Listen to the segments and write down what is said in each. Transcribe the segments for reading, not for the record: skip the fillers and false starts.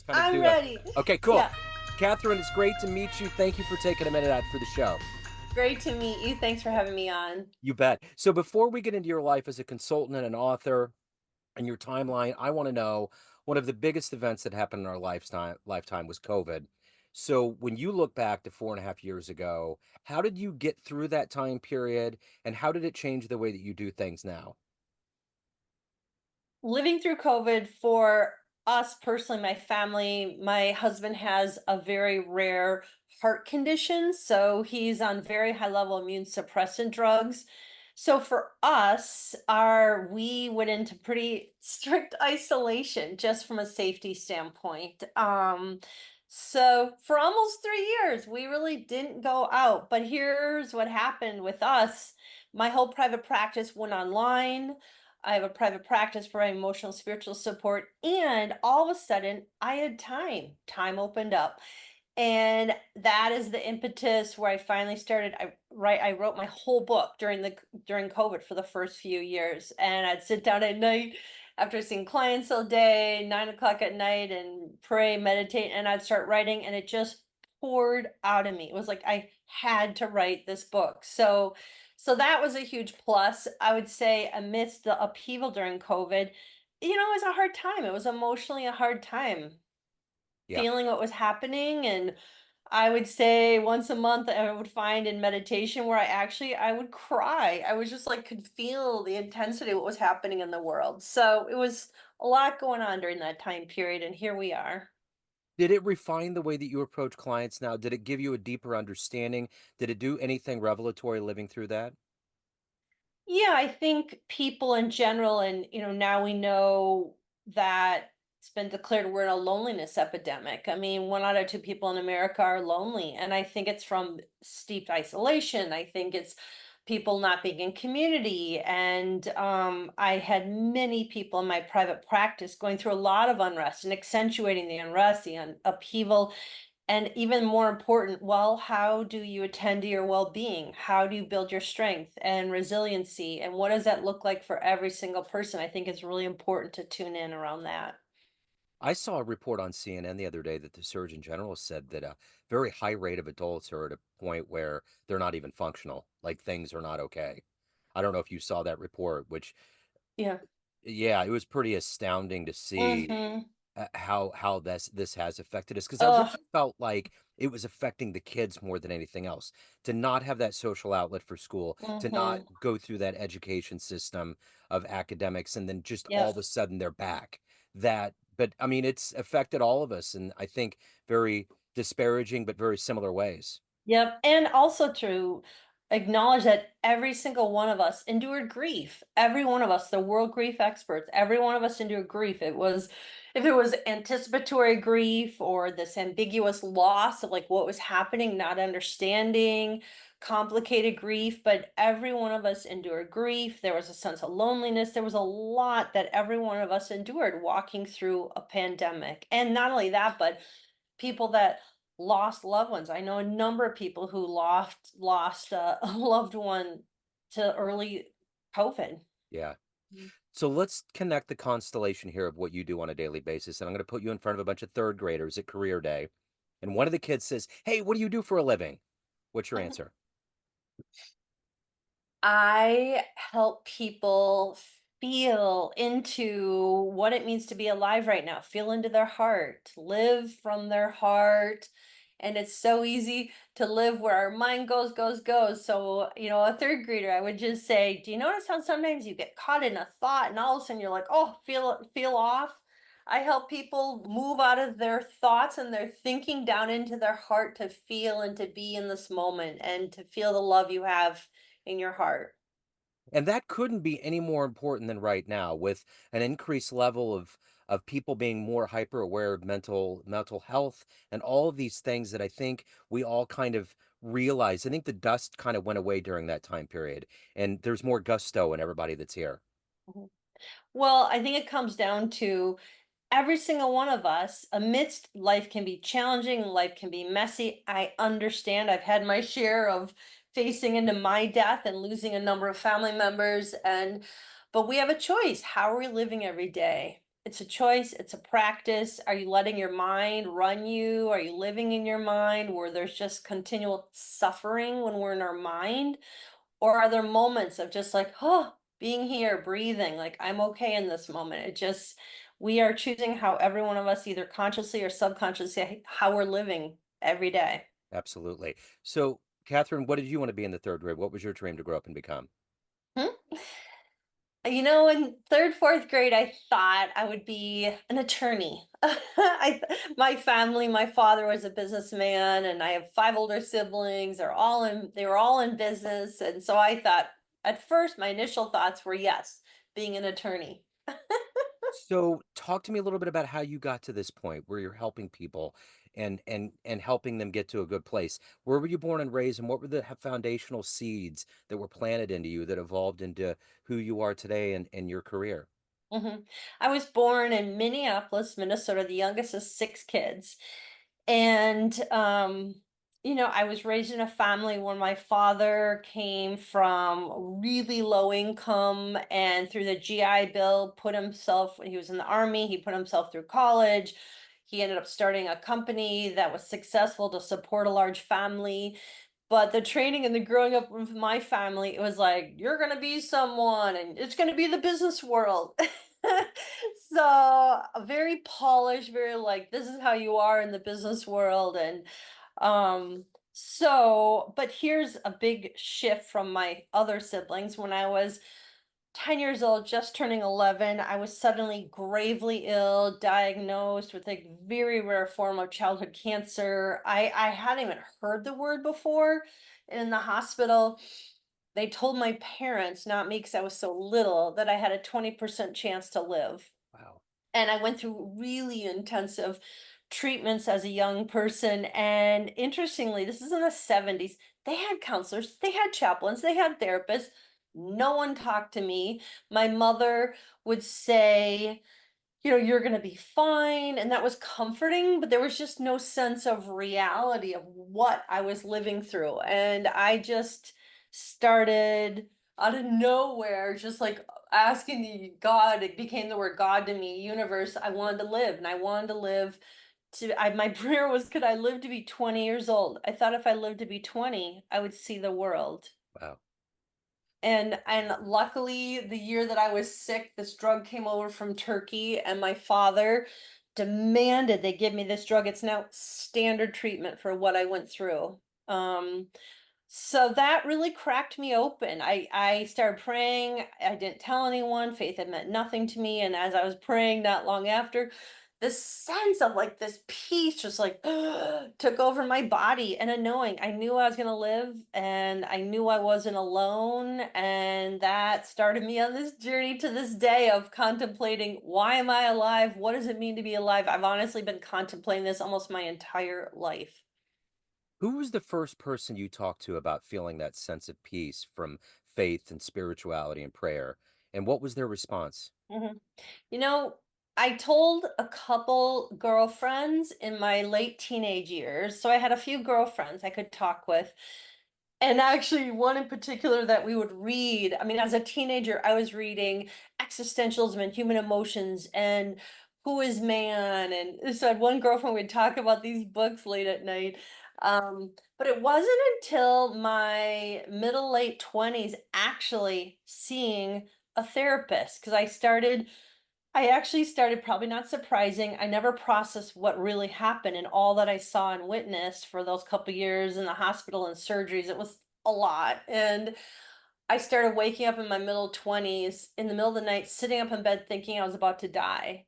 just kind of I'm do a. ready. Okay, cool. Yeah. Catherine, it's great to meet you. Thank you for taking a minute out for the show. Great to meet you. Thanks for having me on. You bet. So before we get into your life as a consultant and an author and your timeline, I want to know one of the biggest events that happened in our lifetime was COVID. So when you look back to 4.5 years ago, how did you get through that time period and how did it change the way that you do things now? Living through COVID for us personally, my family, my husband has a very rare heart condition. So he's on very high level immune suppressant drugs. So for us, we went into pretty strict isolation just from a safety standpoint. So for almost 3 years, we really didn't go out. But here's what happened with us. My whole private practice went online. I have a private practice for emotional spiritual support. And all of a sudden, I had time. Time opened up. And that is the impetus where I finally started. I wrote my whole book during COVID for the first few years. And I'd sit down at night after seeing clients all day, 9 o'clock at night, and pray, meditate, and I'd start writing, and it just poured out of me. It was like I had to write this book. So that was a huge plus. I would say amidst the upheaval during COVID, it was a hard time. It was emotionally a hard time Yeah. feeling what was happening. And I would say once a month I would find in meditation where I would cry. I was just like could feel the intensity of what was happening in the world. So it was a lot going on during that time period, and here we are. Did it refine the way that you approach clients now? Did it give you a deeper understanding? Did it do anything revelatory living through that? Yeah, I think people in general, and now we know that it's been declared we're in a loneliness epidemic. I mean, 1 out of 2 people in America are lonely, and I think it's from steep isolation. I think it's people not being in community, and I had many people in my private practice going through a lot of unrest and accentuating the unrest, the upheaval, and even more important, well, how do you attend to your well-being? How do you build your strength and resiliency? And what does that look like for every single person? I think it's really important to tune in around that. I saw a report on CNN the other day that the Surgeon General said that a very high rate of adults are at a point where they're not even functional, like things are not okay. I don't know if you saw that report, which, Yeah. yeah, it was pretty astounding to see Mm-hmm. how this has affected us because I really Oh, felt like it was affecting the kids more than anything else. To not have that social outlet for school, to not mm-hmm. go through that education system of academics, and then just all Yep. of a sudden they're back. But I mean, it's affected all of us, and I think very disparaging, but very similar ways. Yep. And also to acknowledge that every single one of us endured grief. Every one of us, the world grief experts, every one of us endured grief. If it was anticipatory grief or this ambiguous loss of like what was happening, not understanding, complicated grief, but every one of us endured grief. There was a sense of loneliness. There was a lot that every one of us endured walking through a pandemic. And not only that, but people that lost loved ones. I know a number of people who lost a loved one to early COVID. Yeah. Mm. So let's connect the constellation here of what you do on a daily basis. And I'm going to put you in front of a bunch of third graders at career day. And one of the kids says, "Hey, what do you do for a living?" What's your answer? I help people feel into what it means to be alive right now, feel into their heart, live from their heart. And it's so easy to live where our mind goes. So, a third grader, I would just say, do you notice how sometimes you get caught in a thought and all of a sudden you're like, oh, feel off? I help people move out of their thoughts and their thinking down into their heart to feel and to be in this moment and to feel the love you have in your heart. And that couldn't be any more important than right now with an increased level of people being more hyper aware of mental health and all of these things that I think we all kind of realize. I think the dust kind of went away during that time period and there's more gusto in everybody that's here. Mhm. Well, I think it comes down to every single one of us, amidst life can be challenging, life can be messy. I understand. I've had my share of facing into my death and losing a number of family members, but we have a choice. How are we living every day? It's a choice, it's a practice. Are you letting your mind run you? Are you living in your mind where there's just continual suffering when we're in our mind? Or are there moments of just like, oh, being here, breathing, like I'm okay in this moment? It just, we are choosing how every one of us, either consciously or subconsciously, how we're living every day. Absolutely. So, Catherine, what did you want to be in the third grade? What was your dream to grow up and become? Hmm? In third, fourth grade, I thought I would be an attorney. My family, my father was a businessman, and I have five older siblings. They were all in business. And so I thought, at first, my initial thoughts were yes, being an attorney. So, talk to me a little bit about how you got to this point where you're helping people and helping them get to a good place. Where were you born and raised, and what were the foundational seeds that were planted into you that evolved into who you are today and your career? Mhm. I was born in Minneapolis, Minnesota, the youngest of six kids. And, I was raised in a family where my father came from really low income and through the GI Bill, put himself, when he was in the army, he put himself through college. He ended up starting a company that was successful to support a large family. But the training and the growing up with my family, it was like, you're gonna be someone and it's gonna be the business world. So very polished, very like, this is how you are in the business world. And but here's a big shift from my other siblings. When I was 10 years old, just turning 11, I was suddenly gravely ill, diagnosed with a very rare form of childhood cancer. I hadn't even heard the word before. And in the hospital, they told my parents, not me because I was so little, that I had a 20% chance to live. Wow. And I went through really intensive treatments as a young person. And interestingly, this is in the 70s. They had counselors, they had chaplains, they had therapists. No one talked to me. My mother would say, you're going to be fine. And that was comforting, but there was just no sense of reality of what I was living through. And I just started out of nowhere, just like asking the God, it became the word God to me, universe. I wanted to live and I wanted to live my prayer was, could I live to be 20 years old? I thought if I lived to be 20, I would see the world. Wow. And luckily, the year that I was sick, this drug came over from Turkey, and my father demanded they give me this drug. It's now standard treatment for what I went through. Um, so that really cracked me open. I started praying. I didn't tell anyone. Faith had meant nothing to me. And as I was praying not long after, this sense of like this peace just like took over my body and a knowing. I knew I was going to live and I knew I wasn't alone. And that started me on this journey to this day of contemplating, why am I alive? What does it mean to be alive? I've honestly been contemplating this almost my entire life. Who was the first person you talked to about feeling that sense of peace from faith and spirituality and prayer? And what was their response? Mhm. You know, I told a couple girlfriends in my late teenage years. So I had a few girlfriends I could talk with. And actually, one in particular that we would read. I mean, as a teenager, I was reading existentialism and human emotions and who is man. And so I had one girlfriend, we'd talk about these books late at night. But it wasn't until my middle late 20s actually seeing a therapist because I actually started, probably not surprising. I never processed what really happened and all that I saw and witnessed for those couple years in the hospital and surgeries. It was a lot. And I started waking up in my middle 20s in the middle of the night, sitting up in bed thinking I was about to die.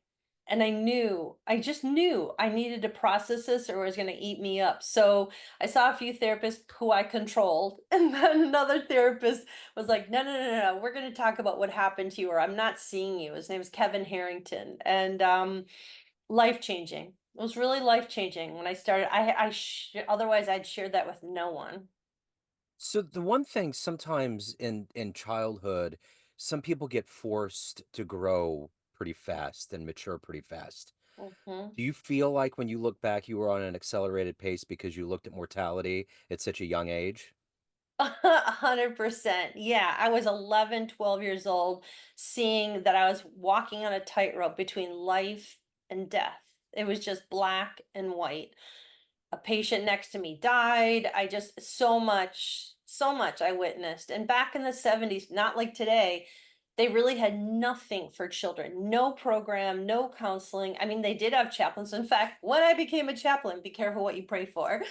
And I just knew I needed to process this or it was going to eat me up. So I saw a few therapists who I controlled. And then another therapist was like, no, no, no, no, no, we're going to talk about what happened to you, or I'm not seeing you. His name is Kevin Harrington. And life changing. It was really life changing when I started. Otherwise, I'd shared that with no one. So the one thing sometimes in childhood, some people get forced to grow pretty fast and mature pretty fast. Mhm. Do you feel like when you look back, you were on an accelerated pace because you looked at mortality at such a young age? 100%. Yeah, I was 11, 12 years old, seeing that I was walking on a tightrope between life and death. It was just black and white. A patient next to me died. I just so much I witnessed. And back in the 70s, not like today, they really had nothing for children. No program, no counseling. I mean, they did have chaplains. In fact, when I became a chaplain, be careful what you pray for.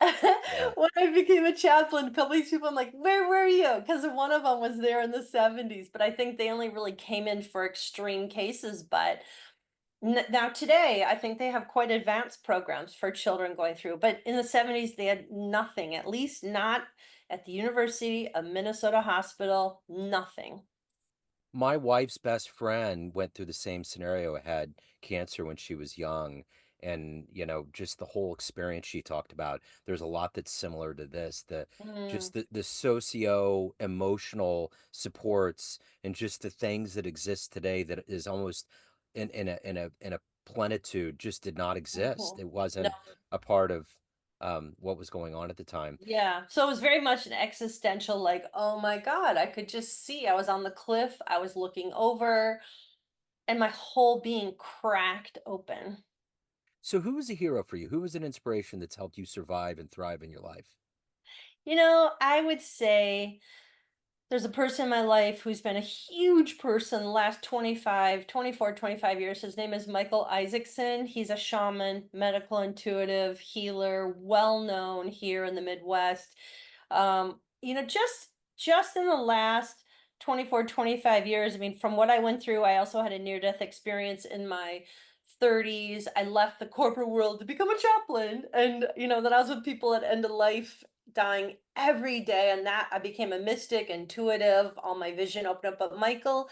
Yeah. When I became a chaplain, a couple of these people, I'm like, where were you? Because one of them was there in the 70s, but I think they only really came in for extreme cases. But now today, I think they have quite advanced programs for children going through, but in the 70s, they had nothing, at least not at the University of Minnesota Hospital, nothing. My wife's best friend went through the same scenario, had cancer when she was young. And, just the whole experience she talked about, there's a lot that's similar to this. Mm, Just the socio emotional supports and just the things that exist today that is almost in a plenitude just did not exist. mhm. It No, wasn't a part of what was going on at the time. yeah. So it was very much an existential, like, oh my God, I could just see. I was on the cliff, I was looking over, and my whole being cracked open. So who was a hero for you? Who was an inspiration that's helped you survive and thrive in your life? I would say there's a person in my life who's been a huge person the last 25 years. His name is Michael Isaacson. He's a shaman, medical intuitive, healer, well known here in the Midwest. Just in the last 25 years, I mean, from what I went through, I also had a near-death experience in my 30s. I left the corporate world to become a chaplain. And, then I was with people at end of life dying every day, and that I became a mystic, intuitive, all my vision opened up. But Michael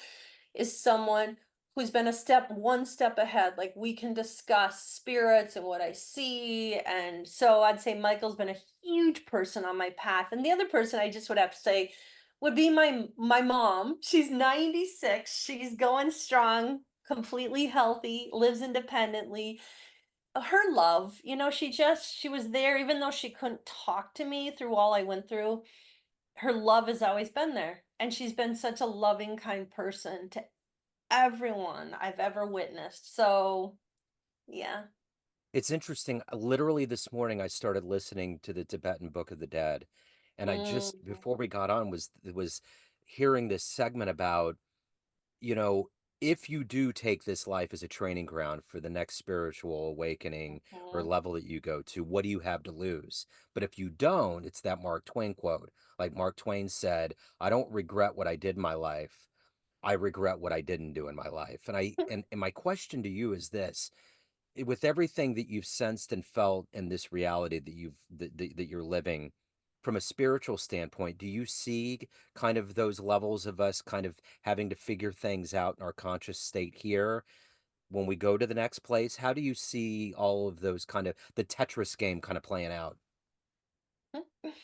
is someone who's been one step ahead. Like, we can discuss spirits and what I see. And so I'd say Michael's been a huge person on my path. And the other person I just would have to say would be my mom. She's 96. She's going strong, completely healthy, lives independently. Her love, she was there even though she couldn't talk to me through all I went through. Her love has always been there. And she's been such a loving, kind person to everyone I've ever witnessed. So, yeah. It's interesting. Literally this morning, I started listening to the Tibetan Book of the Dead, and I just Mm, before we got on was hearing this segment about, you know, if you do take this life as a training ground for the next spiritual awakening or mhm. level that you go to, what do you have to lose? But if you don't, it's that Mark Twain quote. Like Mark Twain said, I don't regret what I did in my life. I regret what I didn't do in my life. And my question to you is this: with everything that you've sensed and felt in this reality that you're living from a spiritual standpoint, do you see kind of those levels of us kind of having to figure things out in our conscious state here when we go to the next place? How do you see all of those kind of the Tetris game kind of playing out? It's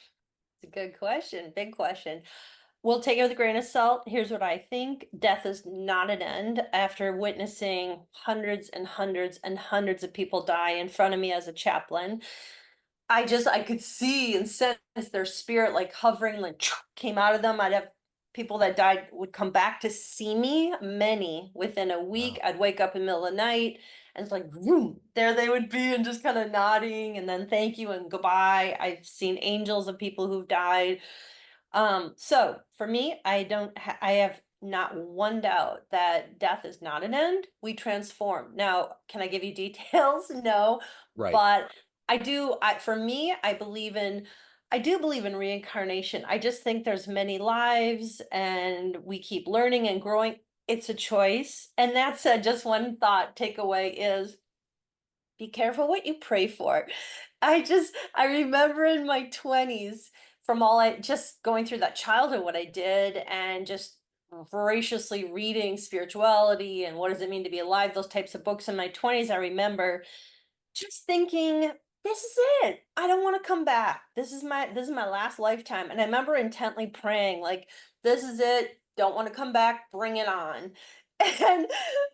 a good question. Big question. We'll take it with a grain of salt. Here's what I think. Death is not an end. After witnessing hundreds and hundreds and hundreds of people die in front of me as a chaplain, I could see and sense their spirit like hovering, like came out of them. I'd have people that died would come back to see me, many within a week. Wow. I'd wake up in the middle of the night and it's like, vroom, there they would be and just kind of nodding and then thank you and goodbye. I've seen angels of people who've died. So for me, I have not one doubt that death is not an end. We transform. Now, can I give you details? No, Right. but for me, I do believe in reincarnation. I just think there's many lives and we keep learning and growing. It's a choice. And that's just one thought takeaway is be careful what you pray for. I remember in my 20s from all I just going through that childhood, what I did, and just voraciously reading spirituality and what does it mean to be alive, those types of books in my 20s. I remember just thinking, this is it. I don't want to come back. This is my last lifetime. And I remember intently praying, like, this is it. Don't want to come back. Bring it on. And then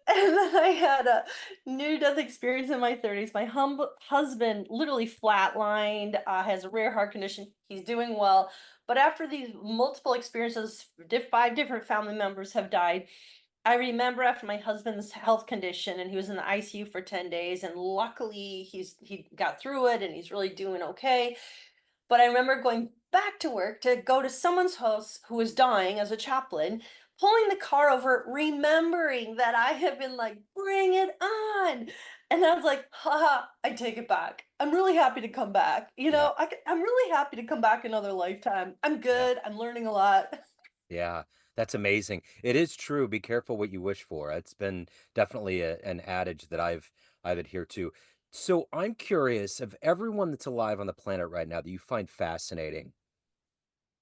I had a near-death experience in my 30s. My husband literally flatlined, has a rare heart condition. He's doing well. But after these multiple experiences, 5 different family members have died. I remember after my husband's health condition, and he was in the ICU for 10 days, and luckily he got through it and he's really doing okay. But I remember going back to work to go to someone's house who was dying as a chaplain, pulling the car over, remembering that I had been like, bring it on. And I was like, haha, I take it back. I'm really happy to come back. Yeah, I'm really happy to come back another lifetime. I'm yeah. good. I'm learning a lot. Yeah, that's amazing. It is true. Be careful what you wish for. It's been definitely an adage that I've adhered to. So I'm curious, of everyone that's alive on the planet right now that you find fascinating,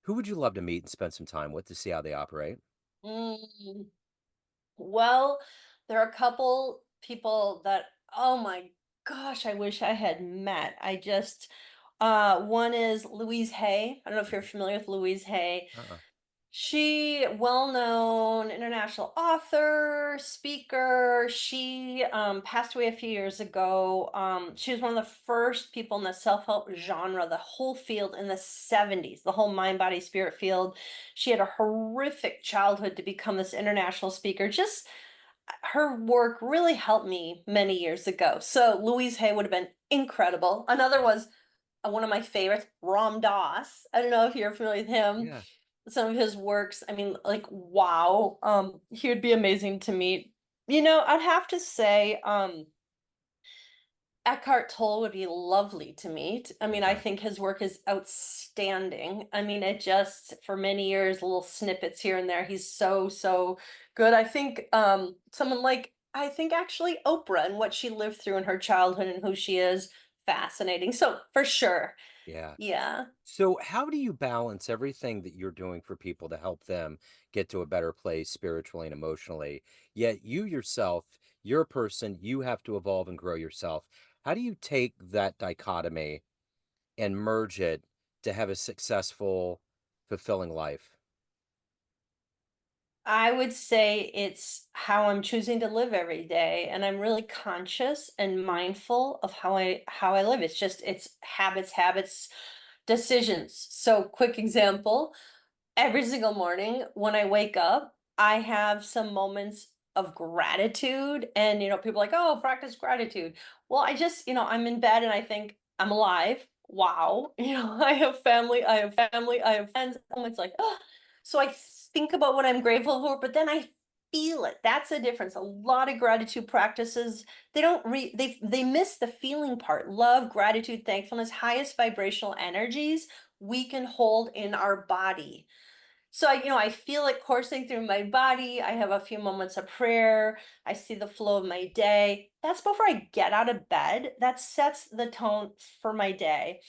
who would you love to meet and spend some time with to see how they operate? Mm. Well, there are a couple people that, oh my gosh, I wish I had met. One is Louise Hay. I don't know if you're familiar with Louise Hay. Uh-uh. She, well-known international author, speaker. She passed away a few years ago. She was one of the first people in the self-help genre, the whole field in the 70s, the whole mind, body, spirit field. She had a horrific childhood to become this international speaker. Just her work really helped me many years ago. So Louise Hay would have been incredible. Another Yeah. was one of my favorites, Ram Dass. I don't know if you're familiar with him. Yeah. Some of his works, I mean, like, wow. He would be amazing to meet. I'd have to say, Eckhart Tolle would be lovely to meet. I mean, I Yeah. think his work is outstanding. I mean, it just for many years, little snippets here and there. He's so, so good. I think someone like I think actually Oprah and what she lived through in her childhood and who she is, fascinating. So for sure. Yeah. Yeah. So how do you balance everything that you're doing for people to help them get to a better place spiritually and emotionally? Yet you yourself, you're a person, you have to evolve and grow yourself. How do you take that dichotomy and merge it to have a successful, fulfilling life? I would say it's how I'm choosing to live every day, and I'm really conscious and mindful of how I live. It's habits, decisions. So quick example, every single morning when I wake up, I have some moments of gratitude. And, people are like, oh, practice gratitude. Well, I'm in bed and I think I'm alive. Wow. I have friends. Moments like, oh. So I think about what I'm grateful for, but then I feel it. That's a difference. A lot of gratitude practices, they miss the feeling part. Love, gratitude, thankfulness, highest vibrational energies we can hold in our body. So I feel it coursing through my body. I have a few moments of prayer. I see the flow of my day. That's before I get out of bed. That sets the tone for my day.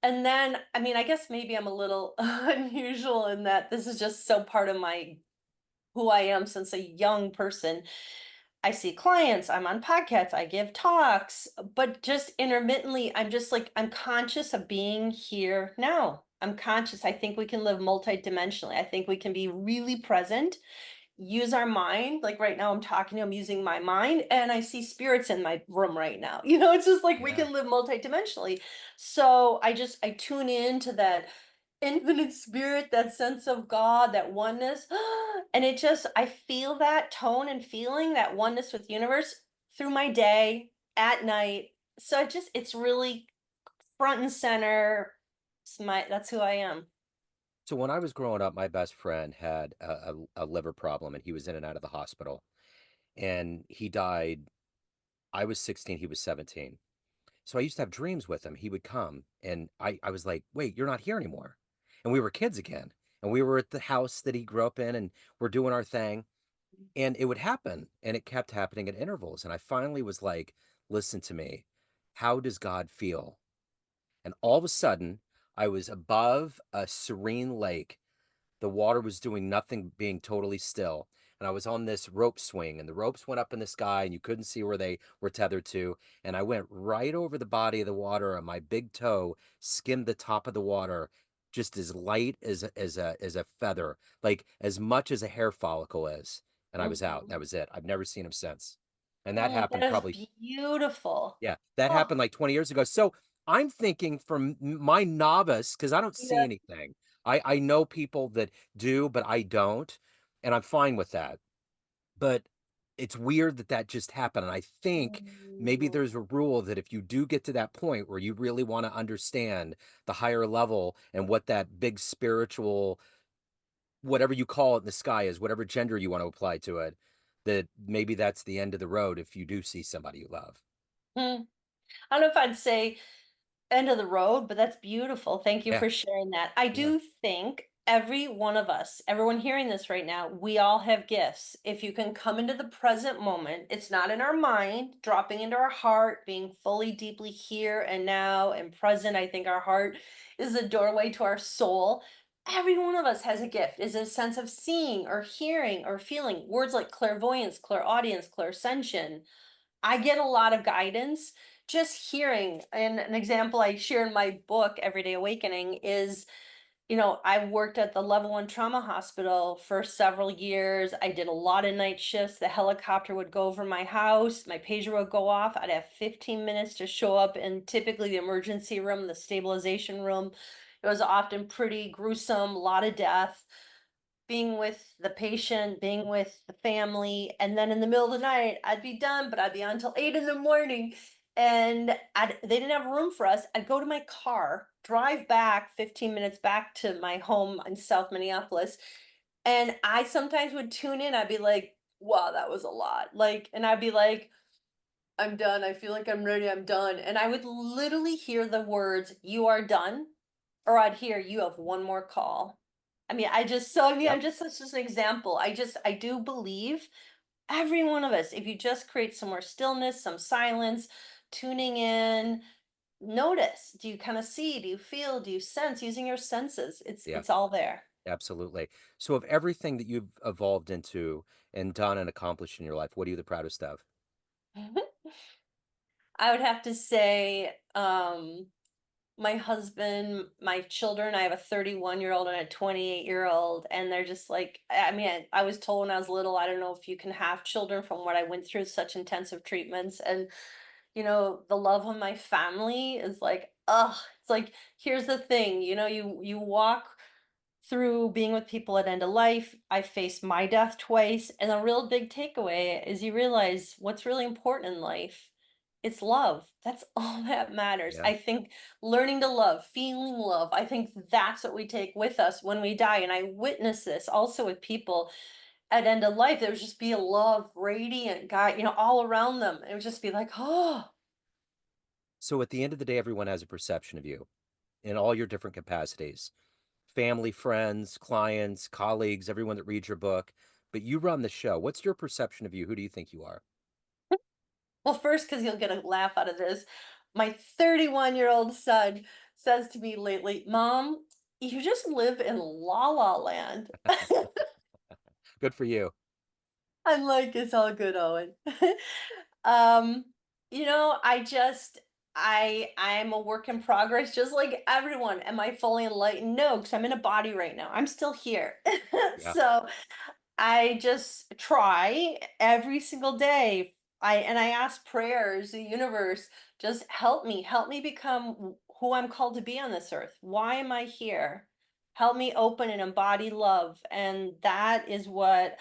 And then, I mean, I guess maybe I'm a little unusual in that this is just so part of my who I am since a young person. I see clients, I'm on podcasts, I give talks, but just intermittently, I'm just like, I'm conscious of being here now. I'm conscious. I think we can live multidimensionally. I think we can be really present, use our mind. Like right now, I'm talking to, I'm using my mind, and I see spirits in my room right now. It's just like we Yeah. can live multidimensionally. So I tune into that infinite spirit, that sense of God, that oneness. And I feel that tone and feeling that oneness with universe through my day, at night. So it's really front and center. That's who I am. So when I was growing up, my best friend had a liver problem and he was in and out of the hospital. And he died. I was 16, he was 17. So I used to have dreams with him. He would come and I was like, wait, you're not here anymore. And we were kids again. And we were at the house that he grew up in and we're doing our thing. And it would happen. And it kept happening at intervals. And I finally was like, listen to me. How does God feel? And all of a sudden, I was above a serene lake. The water was doing nothing, being totally still. And I was on this rope swing, and the ropes went up in the sky, and you couldn't see where they were tethered to. And I went right over the body of the water, and my big toe skimmed the top of the water, just as light as a feather, like as much as a hair follicle is. and I was out. Mhm. That was it. I've never seen him since. And that Oh, that happened is probably beautiful. yeah, that Oh, happened like 20 years ago. So I'm thinking from my novice, because I don't see yeah. anything. I know people that do, but I don't, and I'm fine with that. But it's weird that that just happened. And I think maybe Mm. there's a rule that if you do get to that point where you really want to understand the higher level and what that big spiritual, whatever you call it in the sky is, whatever gender you want to apply to it, that maybe that's the end of the road if you do see somebody you love. Hmm. I don't know if I'd say end of the road, but that's beautiful. Thank you Yeah. for sharing that. I Yeah. do think every one of us, everyone hearing this right now, we all have gifts. If you can come into the present moment, it's not in our mind, dropping into our heart, being fully, deeply here and now and present. I think our heart is the doorway to our soul. Every one of us has a gift, is a sense of seeing or hearing or feeling. Words like clairvoyance, clairaudience, clairsentience. I get a lot of guidance just hearing. And an example I share in my book, Everyday Awakening, is I worked at the level 1 trauma hospital for several years. I did a lot of night shifts. The helicopter would go over my house, my pager would go off. I'd have 15 minutes to show up in typically the emergency room, the stabilization room. It was often pretty gruesome, a lot of death, being with the patient, being with the family, and then in the middle of the night, I'd be done, but I'd be on till 8 in the morning. And they didn't have room for us. I'd go to my car, drive back 15 minutes back to my home in South Minneapolis. And I sometimes would tune in. I'd be like, wow, that was a lot. Like, and I'd be like, I'm done. I feel like I'm ready. I'm done. And I would literally hear the words, you are done, or I'd hear, you have one more call. I mean, Yep. I'm just such as an example. I do believe every one of us, if you just create some more stillness, some silence, tuning in, notice, do you kind of see, do you feel, do you sense using your senses? Yeah. It's all there. Absolutely. So of everything that you've evolved into and done and accomplished in your life, what are you the proudest of? I would have to say, my husband, my children, I have a 31-year-old and a 28-year-old, and they're just like, I mean, I was told when I was little, I don't know if you can have children from what I went through, such intensive treatments. And, the love of my family is like, it's like, here's the thing, you walk through being with people at end of life. I faced my death twice, and a real big takeaway is you realize what's really important in life. It's love. That's all that matters. Yeah. I think learning to love, feeling love, I think that's what we take with us when we die. And I witness this also with people at end of life. There would just be a love, radiant guy, all around them. It would just be like, oh, So at the end of the day, everyone has a perception of you in all your different capacities. Family, friends, clients, colleagues, everyone that reads your book, but you run the show. What's your perception of you? Who do you think you are? well, first, because you'll get a laugh out of this. My 31-year-old son says to me lately, Mom, you just live in La La Land. Good for you. I'm like, it's all good, Owen. um, I'm a work in progress, just like everyone. Am I fully enlightened? No, because I'm in a body right now. I'm still here. Yeah. So I just try every single day. I ask prayers, the universe, just help me become who I'm called to be on this earth. Why am I here? Help me open and embody love. And that is what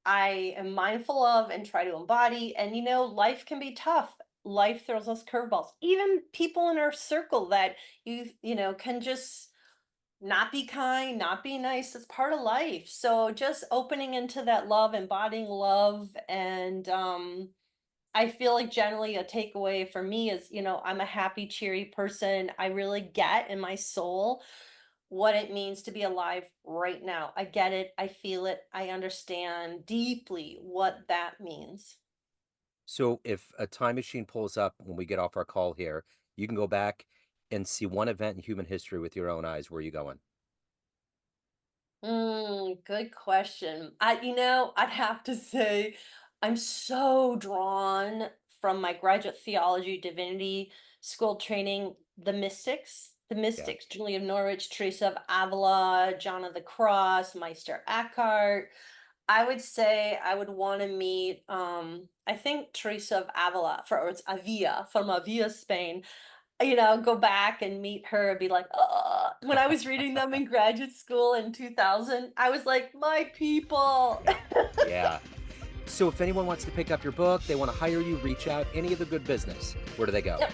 I am mindful of and try to embody. And life can be tough. Life throws us curveballs. Even people in our circle that can just not be kind, not be nice. It's part of life. So just opening into that love, embodying love, and I feel like generally a takeaway for me is, I'm a happy, cheery person. I really get in my soul what it means to be alive right now. I get it. I feel it. I understand deeply what that means. So if a time machine pulls up when we get off our call here, you can go back and see one event in human history with your own eyes. Where are you going? Good question. I'd have to say I'm so drawn from my graduate theology divinity school training, the Yeah. mystics, Julie of Norwich, Teresa of Avila, John of the Cross, Meister Eckhart. I would say I would wanna meet, I think Teresa of Avila, or it's Avila, from Avila, Spain. You know, go back and meet her and be like, "Ugh." When I was reading them in graduate school in 2000, I was like, "My people." Yeah. Yeah. So if anyone wants to pick up your book, they want to hire you, reach out, any of the good business, where do they go? Yep.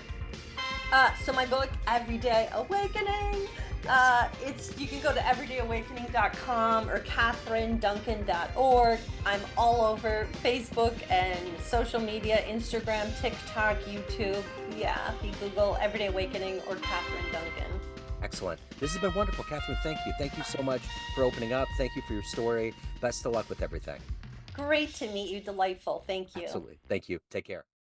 So my book, Everyday Awakening, Yes. it's you can go to everydayawakening.com or catherineduncan.org. I'm all over Facebook and social media, Instagram, TikTok, YouTube. Yeah, if you Google Everyday Awakening or Catherine Duncan. Excellent. This has been wonderful. Catherine, thank you. Thank you so much for opening up. Thank you for your story. Best of luck with everything. Great to meet you. Delightful. Thank you. Absolutely. Thank you. Take care.